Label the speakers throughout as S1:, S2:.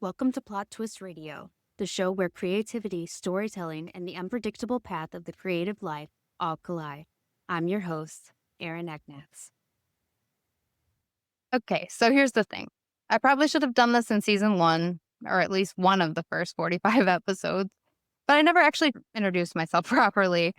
S1: Welcome to Plot Twist Radio, the show where creativity, storytelling, and the unpredictable path of the creative life all collide. I'm your host, Erin Egnatz.
S2: Okay, so here's the thing. I probably should have done this in season 1, or at least one of the first 45 episodes, but I never actually introduced myself properly,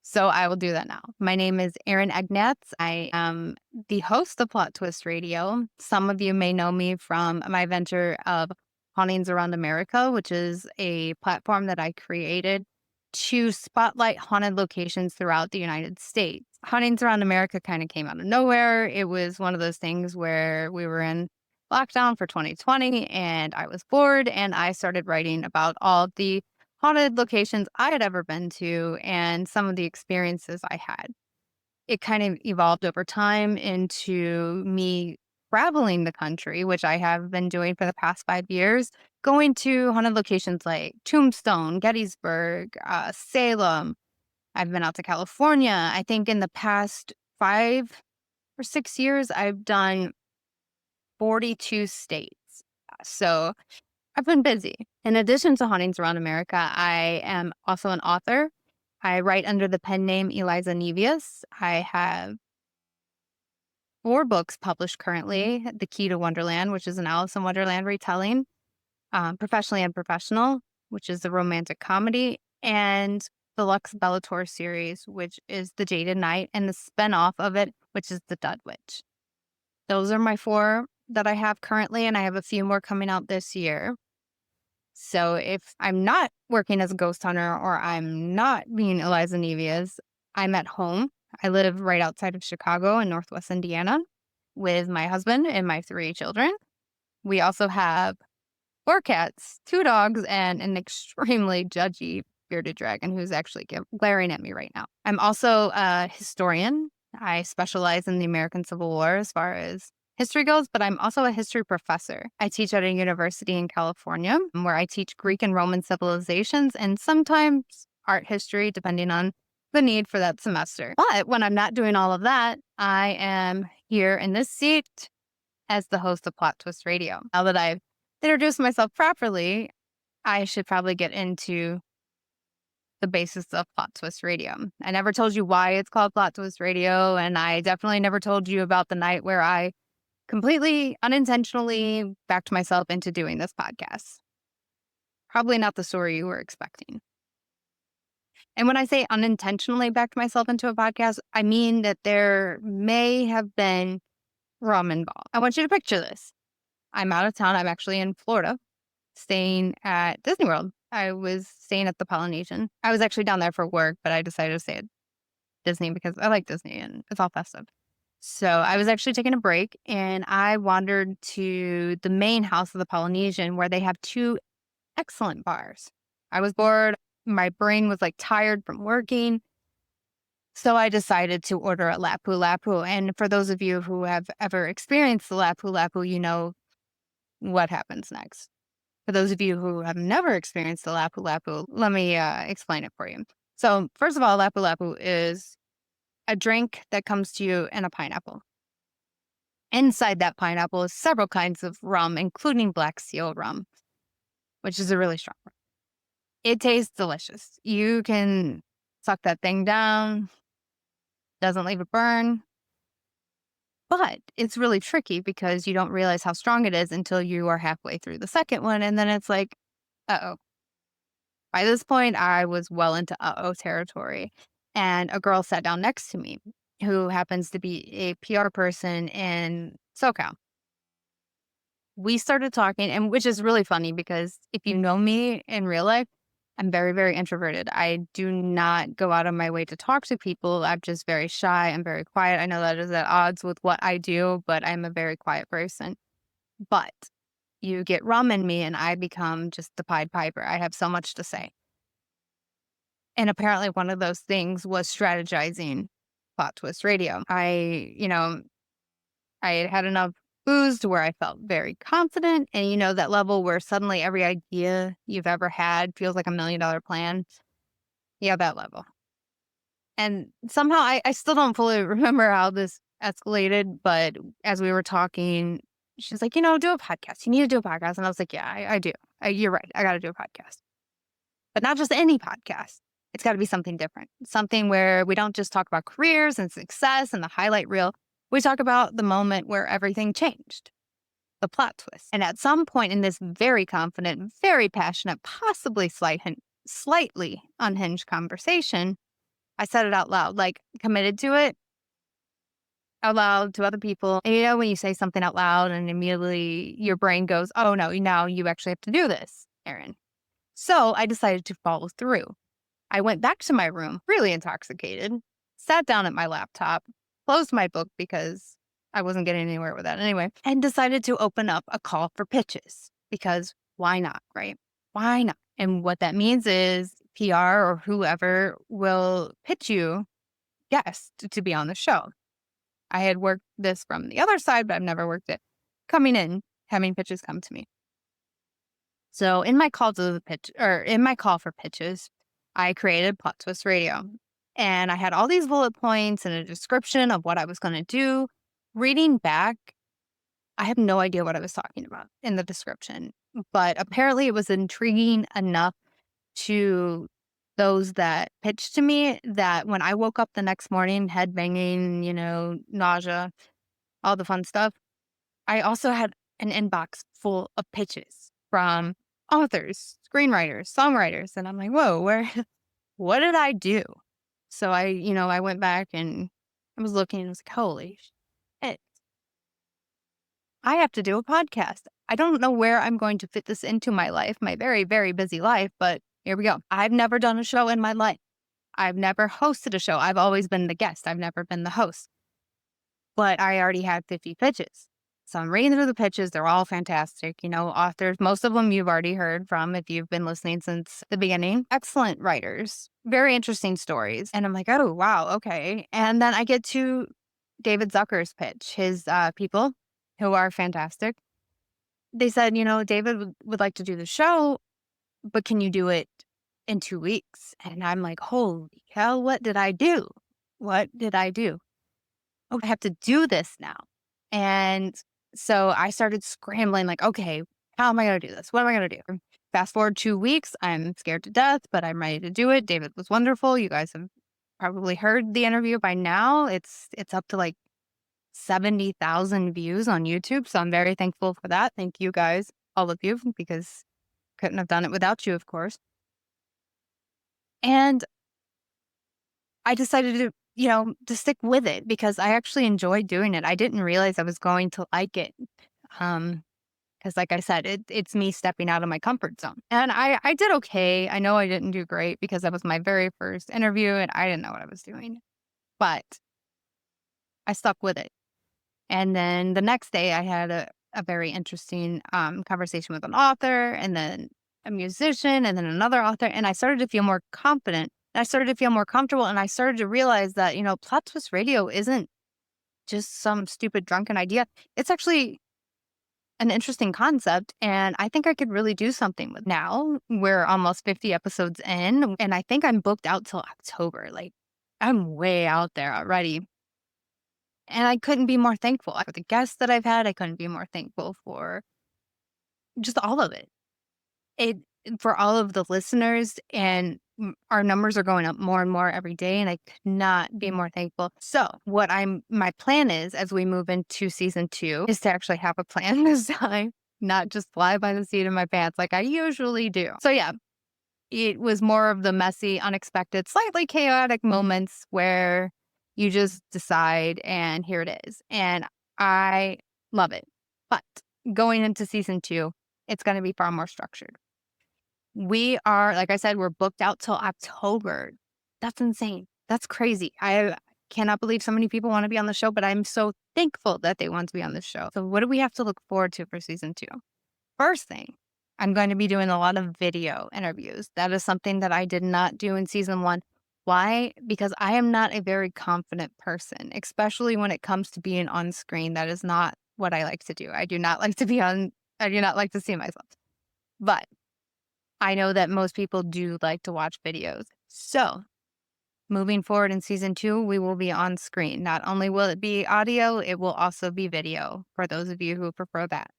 S2: so I will do that now. My name is Erin Egnatz. I am the host of Plot Twist Radio. Some of you may know me from my venture of Hauntings Around America, which is a platform that I created to spotlight haunted locations throughout the United States. Hauntings Around America kind of came out of nowhere. It was one of those things where we were in lockdown for 2020 and I was bored and I started writing about all the haunted locations I had ever been to and some of the experiences I had. It kind of evolved over time into me traveling the country, which I have been doing for the past 5 years, going to haunted locations like Tombstone, Gettysburg, Salem. I've been out to California. I think in the past 5 or 6 years, I've done 42 states. So I've been busy. In addition to Hauntings Around America, I am also an author. I write under the pen name Eliza Nevius. I have 4 books published currently. The Key to Wonderland, which is an Alice in Wonderland retelling, Professionally Unprofessional, which is a romantic comedy, and the Lux Bellator series, which is The Jaded Knight, and the spinoff of it, which is The Dead Witch. Those are my 4 that I have currently, and I have a few more coming out this year. So if I'm not working as a ghost hunter or I'm not being Eliza Nevius, I'm at home. I live right outside of Chicago in Northwest Indiana with my husband and my 3 children. We also have 4 cats, 2 dogs, and an extremely judgy bearded dragon who's actually glaring at me right now. I'm also a historian. I specialize in the American Civil War as far as history goes, but I'm also a history professor. I teach at a university in California where I teach Greek and Roman civilizations and sometimes art history, depending on the need for that semester. But when I'm not doing all of that, I am here in this seat as the host of Plot Twist Radio. Now that I've introduced myself properly, I should probably get into the basis of Plot Twist Radio. I never told you why it's called Plot Twist Radio, and I definitely never told you about the night where I completely unintentionally backed myself into doing this podcast. Probably not the story you were expecting. And when I say unintentionally backed myself into a podcast, I mean that there may have been rum involved. I want you to picture this. I'm out of town. I'm actually in Florida, staying at Disney World. I was staying at the Polynesian. I was actually down there for work, but I decided to stay at Disney because I like Disney and it's all festive. So I was actually taking a break and I wandered to the main house of the Polynesian where they have 2 excellent bars. I was bored. My brain was tired from working. So I decided to order a Lapu-Lapu. And for those of you who have ever experienced the Lapu-Lapu, you know what happens next. For those of you who have never experienced the Lapu-Lapu, let me explain it for you. So first of all, Lapu-Lapu is a drink that comes to you in a pineapple. Inside that pineapple is several kinds of rum, including Black Seal rum, which is a really strong rum. It tastes delicious. You can suck that thing down, doesn't leave a burn. But it's really tricky because you don't realize how strong it is until you are halfway through the second one. And then it's like, uh-oh. By this point, I was well into uh-oh territory. And a girl sat down next to me who happens to be a PR person in SoCal. We started talking, and which is really funny because if you know me in real life, I'm very, very introverted. I do not go out of my way to talk to people. I'm just very shy. I'm very quiet. I know that is at odds with what I do, but I'm a very quiet person. But you get rum in me and I become just the Pied Piper. I have so much to say. And apparently one of those things was strategizing Plot Twist Radio. I had enough booze to where I felt very confident. And that level where suddenly every idea you've ever had feels like $1,000,000 plan. Yeah, that level. And somehow I still don't fully remember how this escalated, but as we were talking, she's like, do a podcast. You need to do a podcast. And I was like, yeah, I do. You're right. I got to do a podcast. But not just any podcast. It's got to be something different. Something where we don't just talk about careers and success and the highlight reel. We talk about the moment where everything changed, the plot twist. And at some point in this very confident, very passionate, possibly slightly unhinged conversation, I said it out loud, like committed to it out loud to other people. And when you say something out loud and immediately your brain goes, oh no, now you actually have to do this, Erin. So I decided to follow through. I went back to my room, really intoxicated, sat down at my laptop, closed my book because I wasn't getting anywhere with that anyway, and decided to open up a call for pitches because why not, right? Why not? And what that means is PR or whoever will pitch you guests to be on the show. I had worked this from the other side, but I've never worked it coming in, having pitches come to me. So in my call for pitches, I created Plot Twist Radio. And I had all these bullet points and a description of what I was going to do. Reading back, I have no idea what I was talking about in the description, but apparently it was intriguing enough to those that pitched to me that when I woke up the next morning, head banging, nausea, all the fun stuff, I also had an inbox full of pitches from authors, screenwriters, songwriters. And I'm like, whoa, what did I do? So I went back and I was looking and I was like, holy shit, I have to do a podcast. I don't know where I'm going to fit this into my life, my very, very busy life, but here we go. I've never done a show in my life. I've never hosted a show. I've always been the guest. I've never been the host. But I already had 50 pitches. So I'm reading through the pitches. They're all fantastic. Authors, most of them you've already heard from if you've been listening since the beginning. Excellent writers, very interesting stories. And I'm like, oh, wow, okay. And then I get to David Zucker's pitch, his people who are fantastic. They said, David would like to do the show, but can you do it in 2 weeks? And I'm like, holy hell, what did I do? What did I do? Oh, I have to do this now. And so I started scrambling like, okay, how am I going to do this? What am I going to do? Fast forward 2 weeks. I'm scared to death, but I'm ready to do it. David was wonderful. You guys have probably heard the interview by now. It's up to like 70,000 views on YouTube. So I'm very thankful for that. Thank you guys, all of you, because couldn't have done it without you, of course. And I decided to stick with it because I actually enjoyed doing it. I didn't realize I was going to like it. Because like I said, it's me stepping out of my comfort zone. And I did okay. I know I didn't do great because that was my very first interview and I didn't know what I was doing. But I stuck with it. And then the next day I had a very interesting conversation with an author and then a musician and then another author. And I started to feel more confident. I started to feel more comfortable and I started to realize that, Plot Twist Radio isn't just some stupid drunken idea. It's actually an interesting concept. And I think I could really do something with now. We're almost 50 episodes in and I think I'm booked out till October. Like I'm way out there already. And I couldn't be more thankful for the guests that I've had. I couldn't be more thankful for just all of it. For all of the listeners and our numbers are going up more and more every day and I could not be more thankful. So my plan is as we move into season 2 is to actually have a plan this time, not just fly by the seat of my pants like I usually do. So yeah, it was more of the messy, unexpected, slightly chaotic moments where you just decide and here it is. And I love it. But going into season 2, it's going to be far more structured. We are, like I said, we're booked out till October. That's insane. That's crazy. I cannot believe so many people want to be on the show, but I'm so thankful that they want to be on the show. So what do we have to look forward to for season 2? First thing, I'm going to be doing a lot of video interviews. That is something that I did not do in season 1. Why? Because I am not a very confident person, especially when it comes to being on screen. That is not what I like to do. I do not like to see myself. But I know that most people do like to watch videos. So Moving forward in season 2, we will be on screen. Not only will it be audio, it will also be video for those of you who prefer that.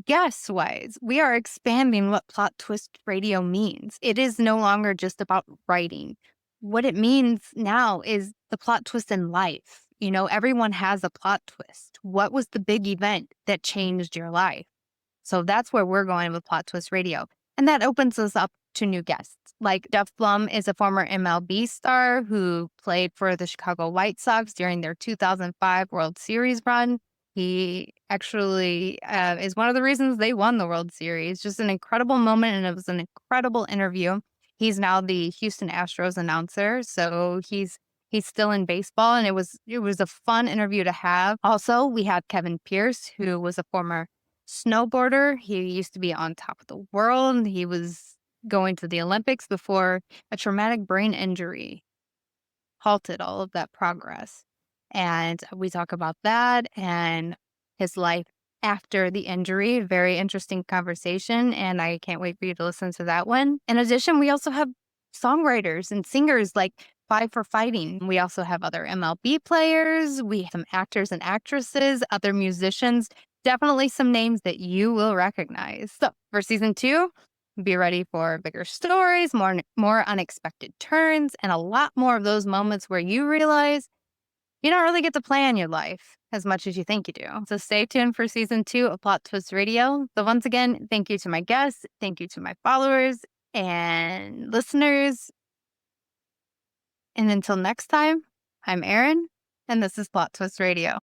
S2: Guess wise, we are expanding what plot twist radio means. It is no longer just about writing. What it means now is the plot twist in life. Everyone has a plot twist. What was the big event that changed your life? So that's where we're going with Plot Twist Radio. And that opens us up to new guests. Like Jeff Blum is a former MLB star who played for the Chicago White Sox during their 2005 World Series run. He actually is one of the reasons they won the World Series. Just an incredible moment, and it was an incredible interview. He's now the Houston Astros announcer, so he's still in baseball, and it was a fun interview to have. Also, we have Kevin Pierce, who was a former snowboarder. He used to be on top of the world. He was going to the Olympics before a traumatic brain injury halted all of that progress. And we talk about that and his life after the injury. Very interesting conversation, and I can't wait for you to listen to that one. In addition, we also have songwriters and singers like Five for Fighting. We also have other MLB players. We have some actors and actresses, other musicians, definitely some names that you will recognize. So for season 2, be ready for bigger stories, more unexpected turns, and a lot more of those moments where you realize you don't really get to plan your life as much as you think you do. So stay tuned for season 2 of Plot Twist Radio. So once again, thank you to my guests, thank you to my followers and listeners. And until next time, I'm Erin, and this is Plot Twist Radio.